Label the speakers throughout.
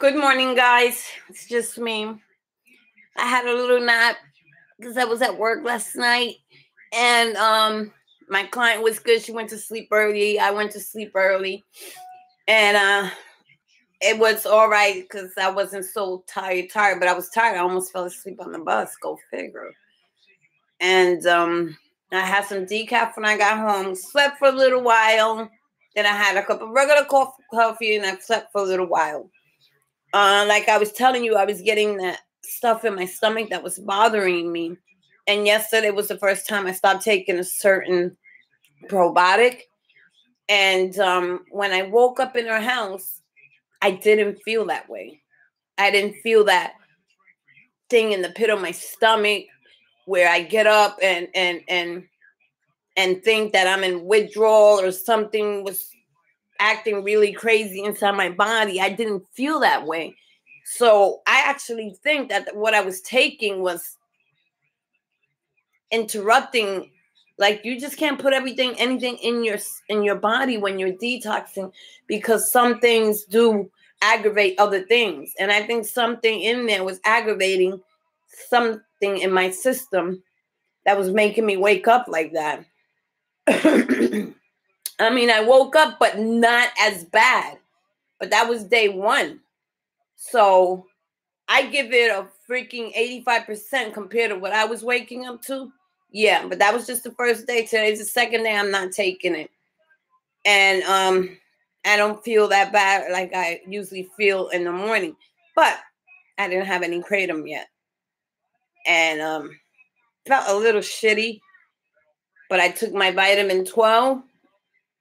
Speaker 1: Good morning, guys. It's just me. I had a little nap because I was at work last night, and my client was good. She went to sleep early. I went to sleep early, and it was all right because I wasn't so tired, but I was tired. I almost fell asleep on the bus. Go figure. And I had some decaf when I got home. Slept for a little while. Then I had a cup of regular coffee, and I slept for a little while. Like I was telling you, I was getting that stuff in my stomach that was bothering me. And yesterday was the first time I stopped taking a certain probotic. And when I woke up in her house, I didn't feel that way. I didn't feel that thing in the pit of my stomach where I get up and think that I'm in withdrawal or something was acting really crazy inside my body. I didn't feel that way. So I actually think that what I was taking was interrupting. Like, you just can't put anything in your body when you're detoxing, because some things do aggravate other things. And I think something in there was aggravating something in my system that was making me wake up like that. I mean, I woke up, but not as bad. But that was day one. So I give it a freaking 85% compared to what I was waking up to. Yeah, but that was just the first day. Today's the second day I'm not taking it. And I don't feel that bad like I usually feel in the morning. But I didn't have any kratom yet. And felt a little shitty. But I took my vitamin 12.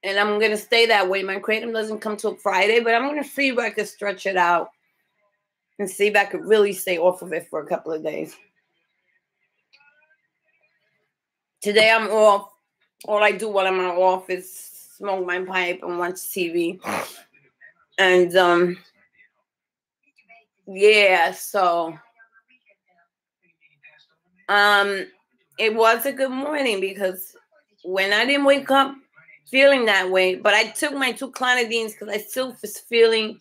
Speaker 1: And I'm going to stay that way. My kratom doesn't come till Friday, but I'm going to see if I can stretch it out and see if I could really stay off of it for a couple of days. Today I'm off. All I do while I'm off is smoke my pipe and watch TV. And yeah, so it was a good morning because when I didn't wake up feeling that way, but I took my 2 clonidines because I still was feeling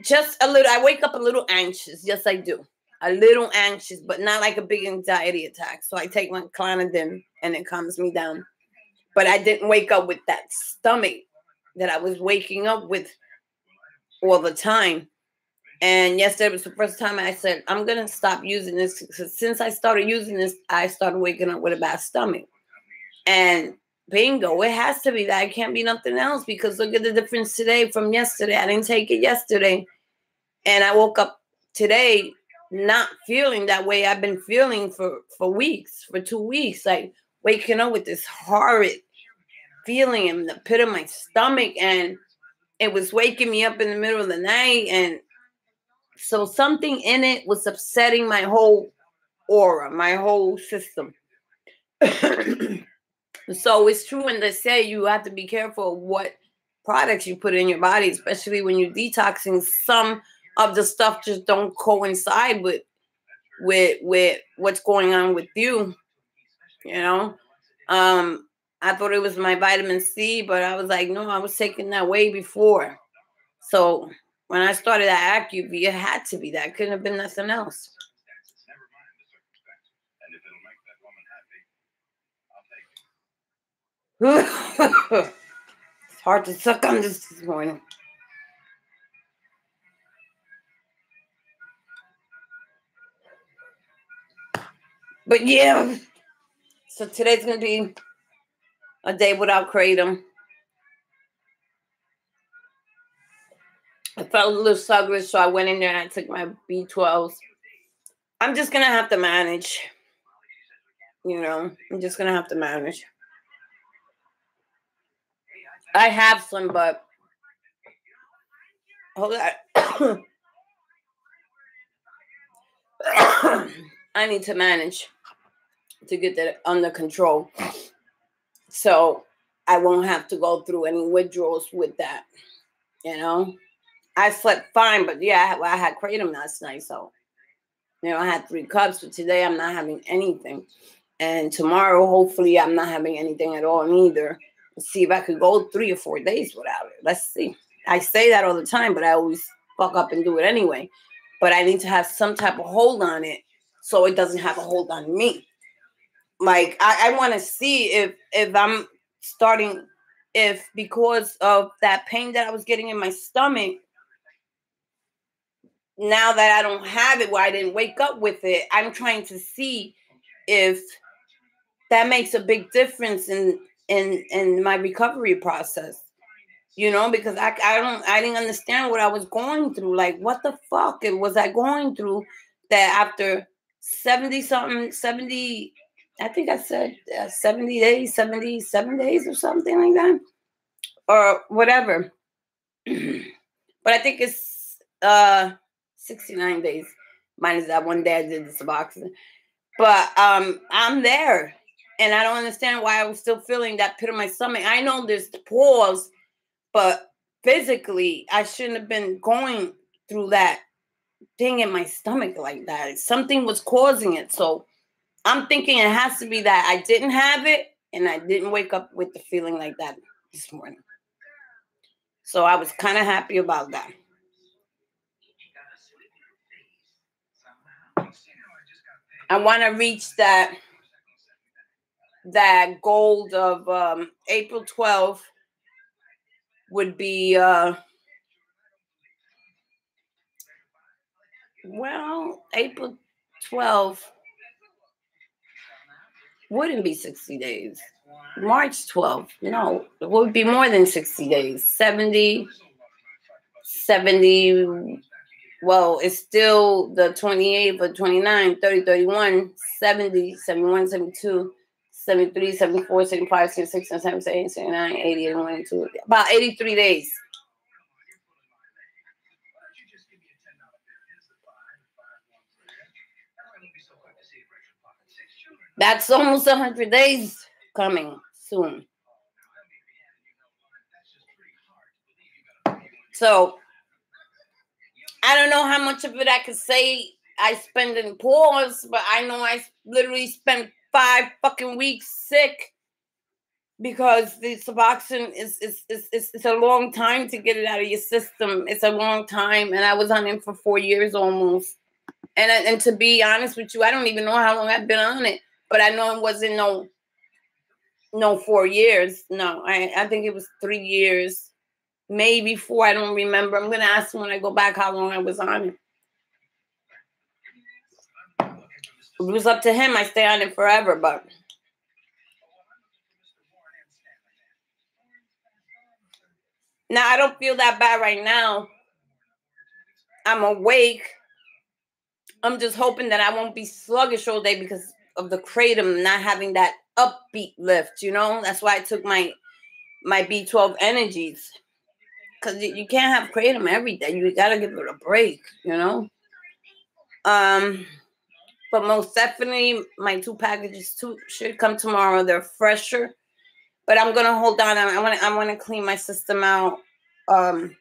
Speaker 1: just a little. I wake up a little anxious. Yes, I do. A little anxious, but not like a big anxiety attack. So I take my clonidine and it calms me down. But I didn't wake up with that stomach that I was waking up with all the time. And yesterday was the first time I said, I'm going to stop using this. Because since I started using this, I started waking up with a bad stomach. And bingo, it has to be that. It can't be nothing else, because look at the difference today from yesterday. I didn't take it yesterday. And I woke up today not feeling that way I've been feeling for weeks, for 2 weeks. Like waking up with this horrid feeling in the pit of my stomach. And it was waking me up in the middle of the night. And so something in it was upsetting my whole aura, my whole system. So it's true when they say you have to be careful of what products you put in your body, especially when you're detoxing. Some of the stuff just don't coincide with what's going on with you. You know, I thought it was my vitamin C, but I was like, no, I was taking that way before. So when I started at AccuV, it had to be that. It couldn't have been nothing else. It's hard to suck on this morning. But yeah, so today's going to be a day without kratom. I felt a little sluggish, so I went in there and I took my B12s. I'm just going to have to manage. You know, I'm just going to have to manage. I have some, but hold on. I need to manage to get that under control, so I won't have to go through any withdrawals with that. You know, I slept fine, but yeah, I had kratom last night, so you know, I had 3 cups. But today I'm not having anything, and tomorrow hopefully I'm not having anything at all either. See if I could go 3 or 4 days without it. Let's see. I say that all the time, but I always fuck up and do it anyway. But I need to have some type of hold on it so it doesn't have a hold on me. Like, I want to see if I'm starting, if because of that pain that I was getting in my stomach, now that I don't have it, where I didn't wake up with it, I'm trying to see if that makes a big difference in my recovery process. You know, because I didn't understand what I was going through. Like, what the fuck was I going through that after 70 something, 70, I think I said 70 days, 77 days or something like that, or whatever. But I think it's 69 days minus that one day I did the Suboxone. But I'm there, and I don't understand why I was still feeling that pit in my stomach. I know there's pause, but physically, I shouldn't have been going through that thing in my stomach like that. Something was causing it. So I'm thinking it has to be that I didn't have it and I didn't wake up with the feeling like that this morning. So I was kind of happy about that. I want to reach that goal of April 12th would be April 12th wouldn't be 60 days. March 12th, no, it would be more than 60 days. 70, well, it's still the 28th or 29, 30, 31, 70, 71, 72, 73, 74, 75, 76, 77, 78, 79, 80, 81, 82, about 83 days. That's almost 100 days coming soon. So I don't know how much of it I could say I spend in pause, but I know I literally spent 5 fucking weeks sick because the Suboxone is a long time to get it out of your system. It's a long time, and I was on it for 4 years almost. And to be honest with you, I don't even know how long I've been on it, but I know it wasn't no 4 years. No, I think it was 3 years, maybe 4. I don't remember. I'm gonna ask him when I go back how long I was on it. If it was up to him, I stay on it forever, but now I don't feel that bad right now. I'm awake. I'm just hoping that I won't be sluggish all day because of the kratom not having that upbeat lift, you know? That's why I took my B12 energies. Because you can't have kratom every day. You got to give it a break, you know? But most definitely, my 2 packages should come tomorrow. They're fresher. But I'm going to hold on. I want to clean my system out. And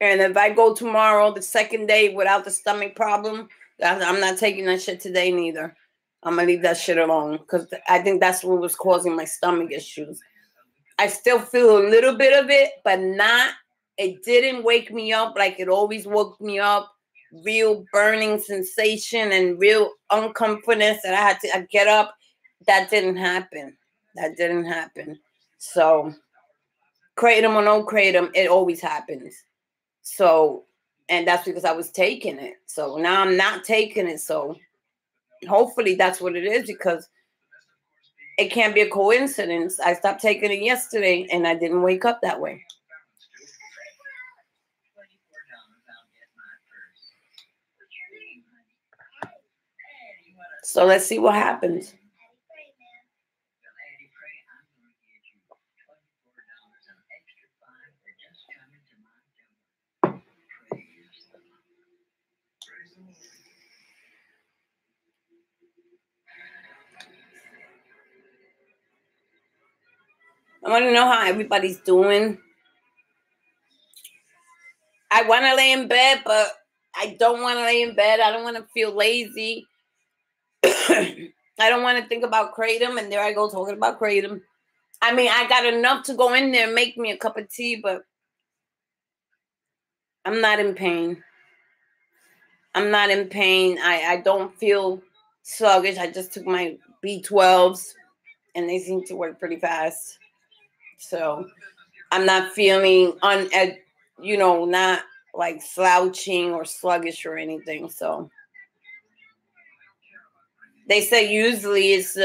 Speaker 1: if I go tomorrow, the second day, without the stomach problem, I'm not taking that shit today neither. I'm going to leave that shit alone because I think that's what was causing my stomach issues. I still feel a little bit of it, but it didn't wake me up like it always woke me up. Real burning sensation and real uncomfortness that I had to get up. That didn't happen. So, kratom or no kratom, it always happens. So, and that's because I was taking it. So now I'm not taking it. So hopefully that's what it is, because it can't be a coincidence. I stopped taking it yesterday and I didn't wake up that way. So let's see what happens. I want to know how everybody's doing. I want to lay in bed, but I don't want to lay in bed. I don't want to feel lazy. I don't want to think about kratom, and there I go talking about kratom. I mean, I got enough to go in there and make me a cup of tea, but I'm not in pain. I'm not in pain. I don't feel sluggish. I just took my B12s and they seem to work pretty fast. So I'm not feeling not like slouching or sluggish or anything. So they say usually it's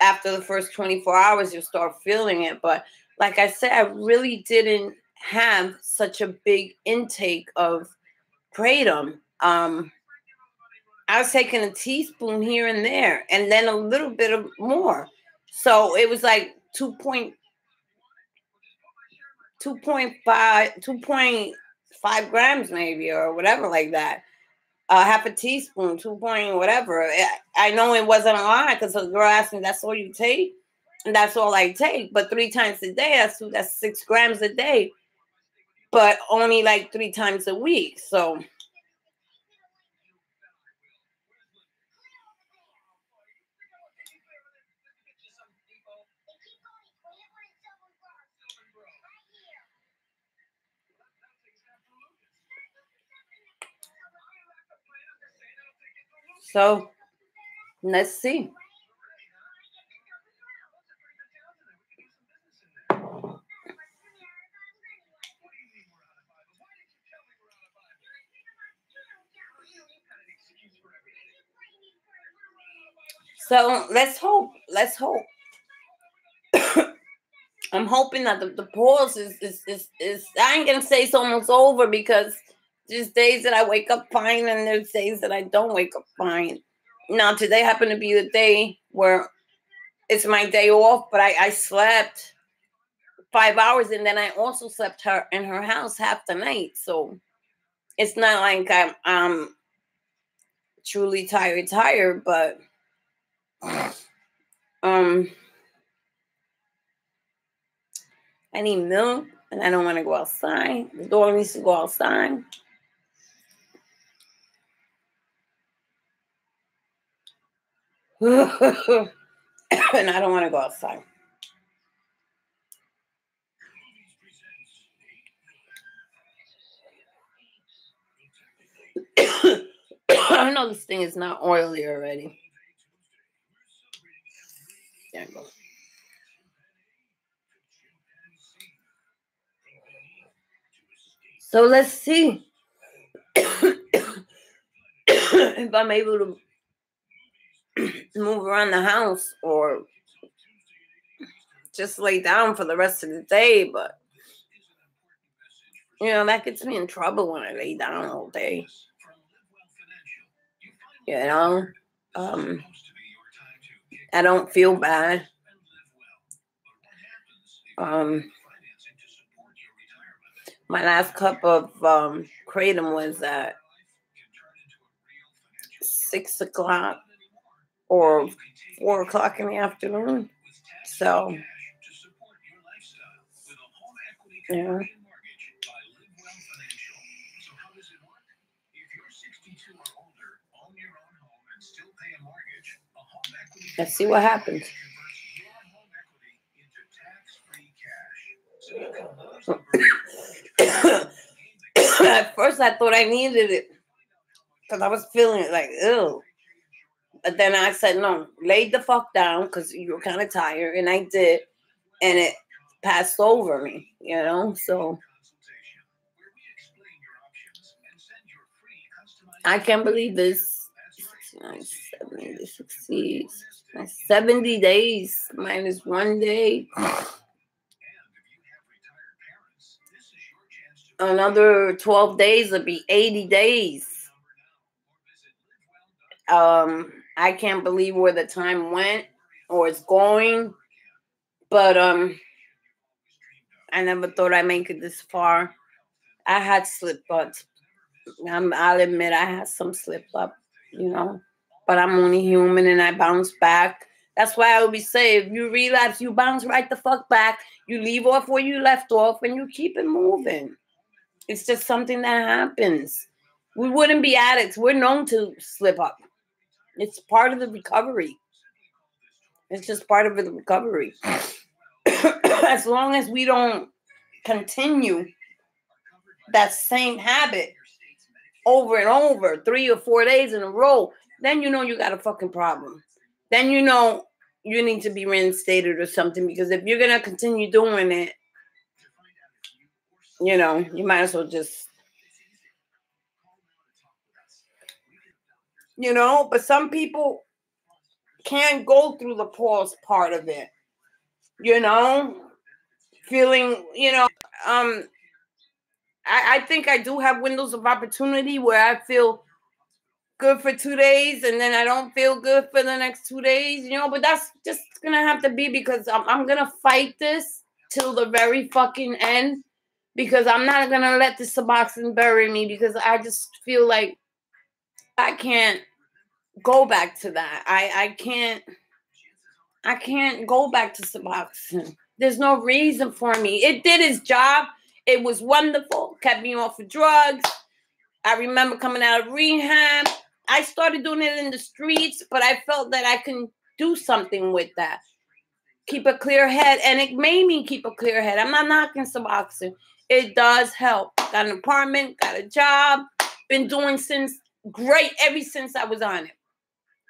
Speaker 1: after the first 24 hours you start feeling it. But like I said, I really didn't have such a big intake of kratom. I was taking a teaspoon here and there, and then a little bit of more. So it was like 2.5 grams maybe, or whatever like that. Half a teaspoon, 2 point whatever. I know it wasn't a lot because the girl asked me, "That's all you take?" And that's all I take. But 3 times a day, that's 6 grams a day. But only like 3 times a week. So let's see. So let's hope. Let's hope. I'm hoping that the pause is I ain't gonna say it's almost over because there's days that I wake up fine and there's days that I don't wake up fine. Now today happened to be the day where it's my day off, but I slept 5 hours and then I also slept her in her house half the night. So it's not like I'm truly tired, but I need milk and I don't want to go outside. The dog needs to go outside. And I don't want to go outside. I know this thing is not oily already. There you go. So let's see if I'm able to move around the house or just lay down for the rest of the day. But that gets me in trouble when I lay down all day. I don't feel bad. My last cup of kratom was at 6 o'clock or 4 o'clock in the afternoon. So, yeah. Let's see what happens. At first, I thought I needed it because I was feeling it like, ew. But then I said, no, lay the fuck down because you were kind of tired. And I did. And it passed over me, So I can't believe this. 70, 60, 70 days minus 1 day. Another 12 days would be 80 days. I can't believe where the time went or it's going. But I never thought I'd make it this far. I had slip ups. I'll admit I had some slip up, but I'm only human and I bounce back. That's why I always say, if you relapse, you bounce right the fuck back. You leave off where you left off and you keep it moving. It's just something that happens. We wouldn't be addicts. We're known to slip up. It's part of the recovery. It's just part of the recovery. as long as we don't continue that same habit over and over 3 or 4 days in a row, then you know you got a fucking problem. Then you know you need to be reinstated or something, because if you're gonna continue doing it, you know, you might as well just, you know. But some people can't go through the pause part of it, you know, feeling, you know, I think I do have windows of opportunity where I feel good for 2 days and then I don't feel good for the next 2 days, you know, but that's just gonna have to be because I'm gonna fight this till the very fucking end, because I'm not gonna let this Suboxone bury me, because I just feel like I can't go back to that. I can't go back to Suboxone. There's no reason for me. It did its job. It was wonderful. Kept me off of drugs. I remember coming out of rehab. I started doing it in the streets, but I felt that I can do something with that. Keep a clear head. And it made me keep a clear head. I'm not knocking Suboxone. It does help. Got an apartment, got a job. Been doing great ever since I was on it.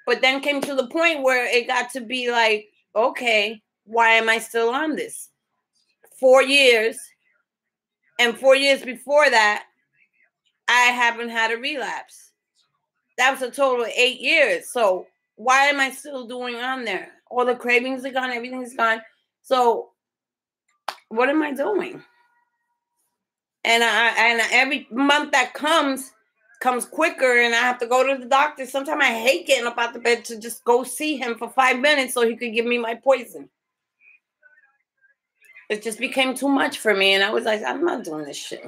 Speaker 1: But then came to the point where it got to be like, okay, why am I still on this? 4 years. And 4 years before that, I haven't had a relapse. That was a total of 8 years. So why am I still doing on there? All the cravings are gone. Everything's gone. So what am I doing? And every month that comes quicker, and I have to go to the doctor. Sometimes I hate getting up out the bed to just go see him for 5 minutes so he could give me my poison. It just became too much for me, and I was like, I'm not doing this shit.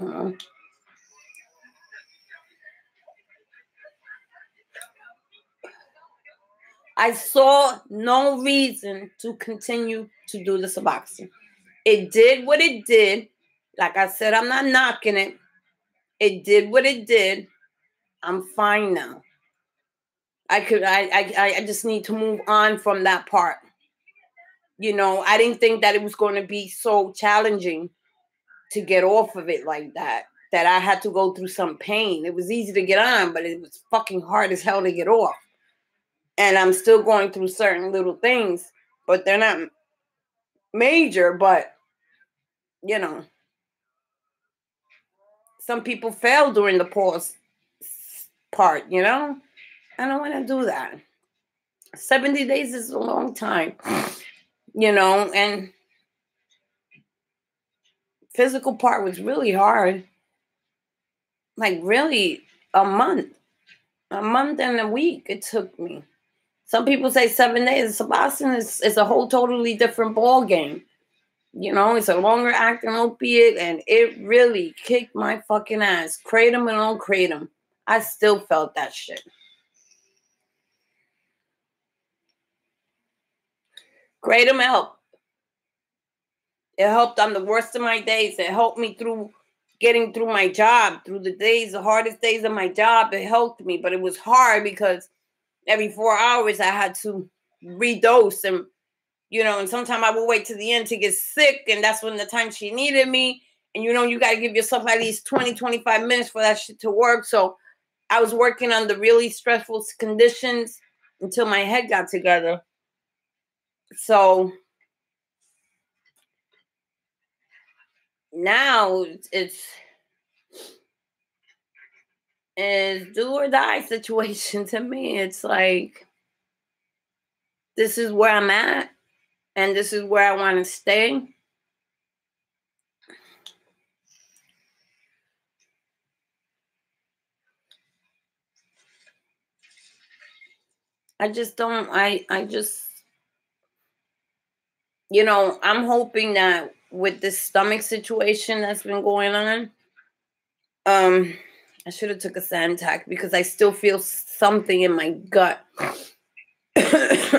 Speaker 1: I saw no reason to continue to do the Suboxone. It did what it did. Like I said, I'm not knocking it. It did what it did. I'm fine now. I just need to move on from that part. You know, I didn't think that it was going to be so challenging to get off of it like that I had to go through some pain. It was easy to get on, but it was fucking hard as hell to get off. And I'm still going through certain little things, but they're not major. But, you know, some people fail during the pause part, you know? I don't want to do that. 70 days is a long time, you know, and physical part was really hard. Like really a month and a week it took me. Some people say 7 days. Suboxone is a whole totally different ball game. You know, it's a longer acting opiate, and it really kicked my fucking ass. Kratom and on kratom. I still felt that shit. Kratom helped. It helped on the worst of my days. It helped me through getting through my job, through the hardest days of my job. It helped me, but it was hard because every 4 hours I had to redose, and you know, and sometimes I would wait to the end to get sick, and that's when the time she needed me. And you know, you got to give yourself at least 20, 25 minutes for that shit to work. So I was working under really stressful conditions until my head got together. So now it's do or die situation to me. It's like, this is where I'm at, and this is where I want to stay. I just don't, I just, you know, I'm hoping that with this stomach situation that's been going on, I should have took a Zantac because I still feel something in my gut.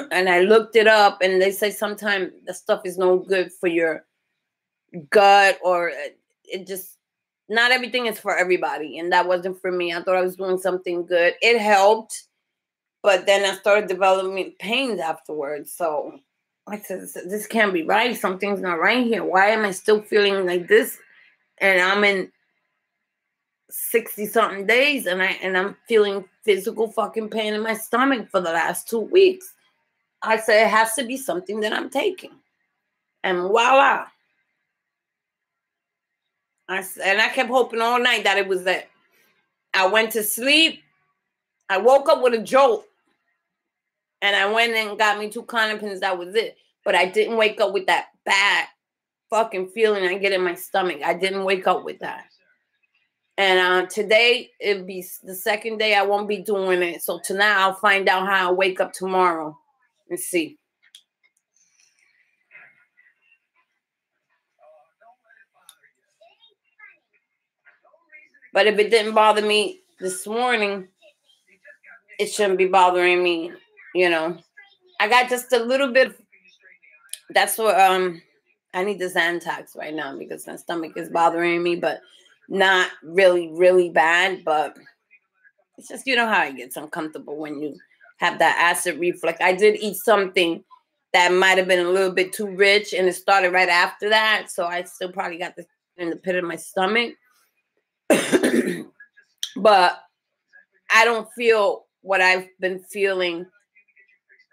Speaker 1: And I looked it up, and they say sometimes the stuff is no good for your gut, or it just, not everything is for everybody. And that wasn't for me. I thought I was doing something good. It helped, but then I started developing pains afterwards. So I said, this can't be right. Something's not right here. Why am I still feeling like this? And I'm in 60-something days, and I'm feeling physical fucking pain in my stomach for the last 2 weeks. I said, it has to be something that I'm taking. And voila. I kept hoping all night that it was that. I went to sleep. I woke up with a jolt. And I went and got me 2 Klonopins. That was it. But I didn't wake up with that bad fucking feeling I get in my stomach. I didn't wake up with that. And today, it'll be the second day I won't be doing it. So tonight, I'll find out how I wake up tomorrow and see. But if it didn't bother me this morning, it shouldn't be bothering me, you know. I got just a little bit. That's what I need the Zantac right now because my stomach is bothering me, but not really, really bad. But it's just, you know how it gets uncomfortable when you have that acid reflux. I did eat something that might have been a little bit too rich, and it started right after that. So I still probably got this in the pit of my stomach. But I don't feel what I've been feeling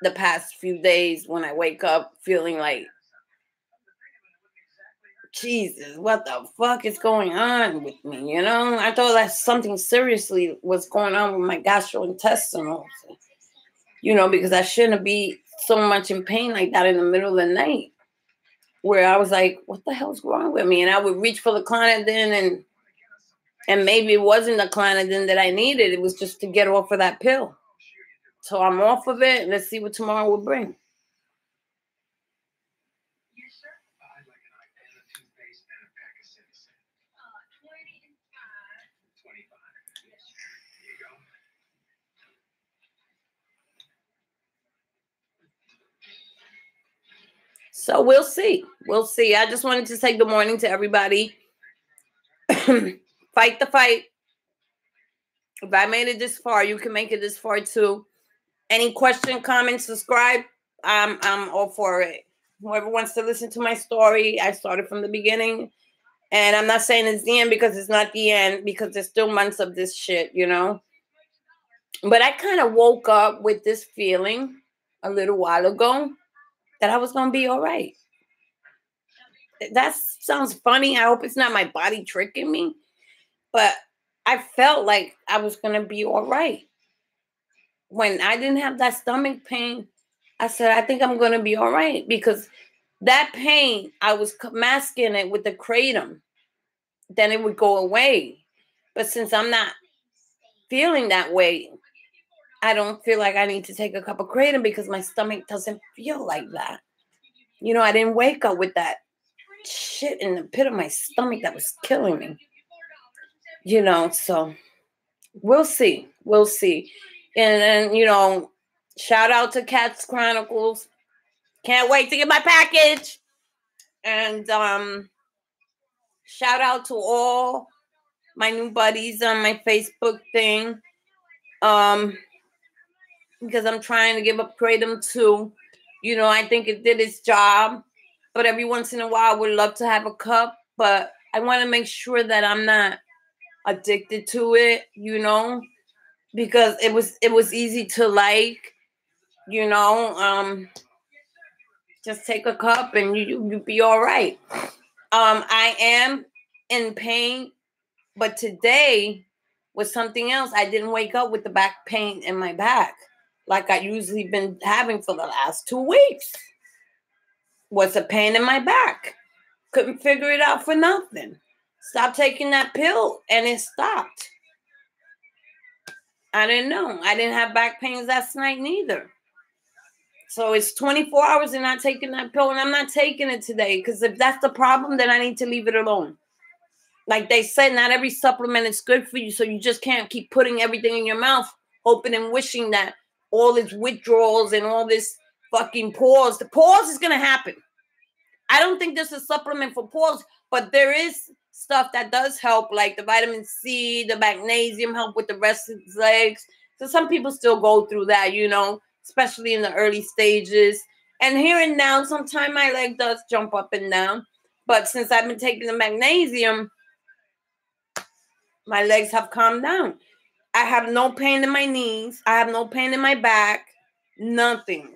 Speaker 1: the past few days when I wake up feeling like, Jesus, what the fuck is going on with me? You know, I thought that something seriously was going on with my gastrointestinal, you know, because I shouldn't be so much in pain like that in the middle of the night where I was like, what the hell's wrong with me? And I would reach for the Clonidine and maybe it wasn't the Clonidine that I needed. It was just to get off of that pill. So I'm off of it. Let's see what tomorrow will bring. So we'll see. We'll see. I just wanted to say good morning to everybody. Fight the fight. If I made it this far, you can make it this far too. Any question, comment, subscribe. I'm all for it. Whoever wants to listen to my story, I started from the beginning. And I'm not saying it's the end because it's not the end, because there's still months of this shit, you know. But I kind of woke up with this feeling a little while ago that I was going to be all right. That sounds funny. I hope it's not my body tricking me. But I felt like I was going to be all right. When I didn't have that stomach pain, I said, I think I'm going to be all right. Because that pain, I was masking it with the kratom. Then it would go away. But since I'm not feeling that way, I don't feel like I need to take a cup of kratom because my stomach doesn't feel like that. You know, I didn't wake up with that shit in the pit of my stomach that was killing me. You know, so we'll see. We'll see. And then, you know, shout out to Cats Chronicles. Can't wait to get my package. And shout out to all my new buddies on my Facebook thing. Because I'm trying to give up kratom too. You know, I think it did its job. But every once in a while, I would love to have a cup. But I want to make sure that I'm not addicted to it, you know, because it was easy to like, you know, just take a cup and you be all right. I am in pain, but today was something else. I didn't wake up with the back pain in my back like I usually been having for the last 2 weeks. Was a pain in my back. Couldn't figure it out for nothing. Stopped taking that pill and it stopped. I didn't know. I didn't have back pains last night neither. So it's 24 hours and not taking that pill, and I'm not taking it today because if that's the problem, then I need to leave it alone. Like they said, not every supplement is good for you, so you just can't keep putting everything in your mouth, hoping and wishing that all this withdrawals and all this fucking pause. The pause is going to happen. I don't think there's a supplement for pause, but there is stuff that does help, like the vitamin C, the magnesium help with the restless legs. So some people still go through that, you know, especially in the early stages. And here and now, sometimes my leg does jump up and down. But since I've been taking the magnesium, my legs have calmed down. I have no pain in my knees. I have no pain in my back. Nothing.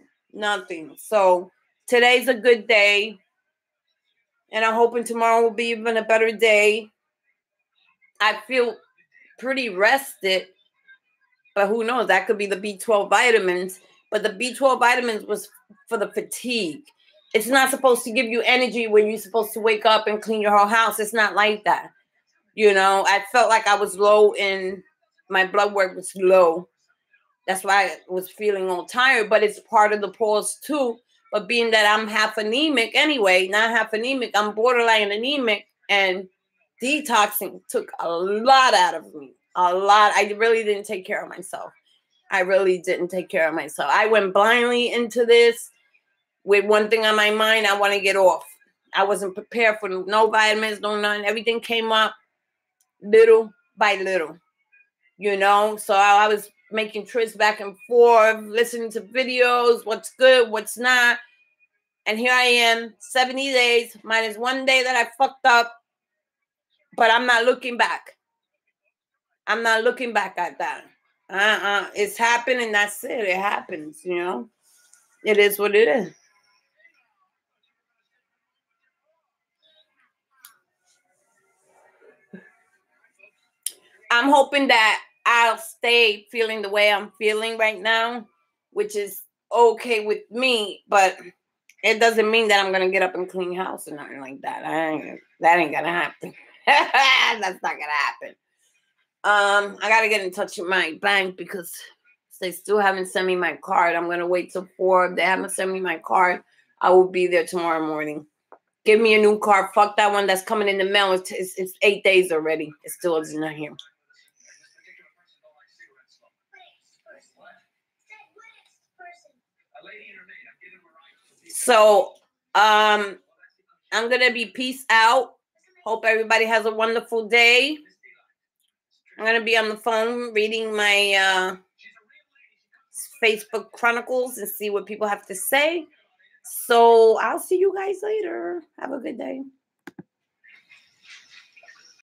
Speaker 1: So today's a good day. And I'm hoping tomorrow will be even a better day. I feel pretty rested. But who knows? That could be the B12 vitamins. But the B12 vitamins was for the fatigue. It's not supposed to give you energy when you're supposed to wake up and clean your whole house. It's not like that. You know, I felt like I was low in my blood work was low. That's why I was feeling all tired. But it's part of the pause too. But being that I'm half anemic anyway, not half anemic, I'm borderline anemic. And detoxing took a lot out of me. A lot. I really didn't take care of myself. I went blindly into this with one thing on my mind. I want to get off. I wasn't prepared for no vitamins, no nothing. Everything came up little by little, you know. So I was making trips back and forth, listening to videos, what's good, what's not. And here I am, 70 days, minus one day that I fucked up. But I'm not looking back. I'm not looking back at that. It's happened and that's it. It happens, you know. It is what it is. I'm hoping that I'll stay feeling the way I'm feeling right now, which is okay with me, but it doesn't mean that I'm gonna get up and clean house or nothing like that. That ain't gonna happen. That's not gonna happen. I gotta get in touch with my bank because they still haven't sent me my card. I'm gonna wait till 4. If they haven't sent me my card, I will be there tomorrow morning. Give me a new card. Fuck that one that's coming in the mail. It's 8 days already. It still isn't here. So, I'm gonna be peace out. Hope everybody has a wonderful day. I'm gonna be on the phone reading my Facebook Chronicles and see what people have to say. So I'll see you guys later. Have a good day.